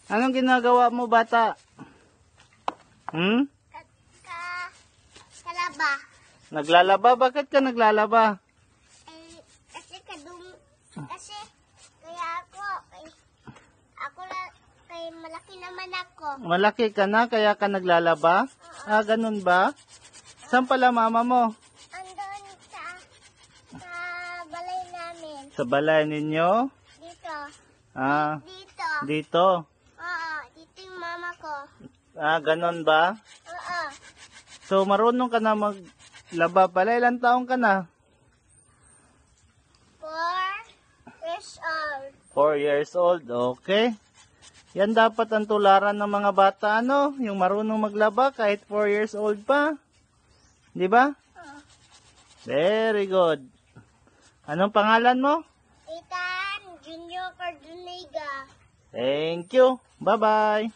Anong ginagawa mo, bata? Kalaba. Naglalaba? Bakit ka naglalaba? Kasi kaya ako lang, kay malaki naman ako. Malaki ka na, kaya ka naglalaba? Ah, ganun ba? Saan pala mama mo? Andun sa balay namin. Sa balay ninyo? Dito. Ah, Dito. dito. Oo, dito yung mama ko. Ah, ganun ba? Oo. So, marunong ka na maglaba pala. Ilang taong ka na? 4 years old. 4 years old. Okay. Yan dapat ang tularan ng mga bata, ano? Yung marunong maglaba kahit 4 years old pa. Di ba? Very good. Anong pangalan mo? Ethan Junior Cardonega. Thank you. Bye-bye.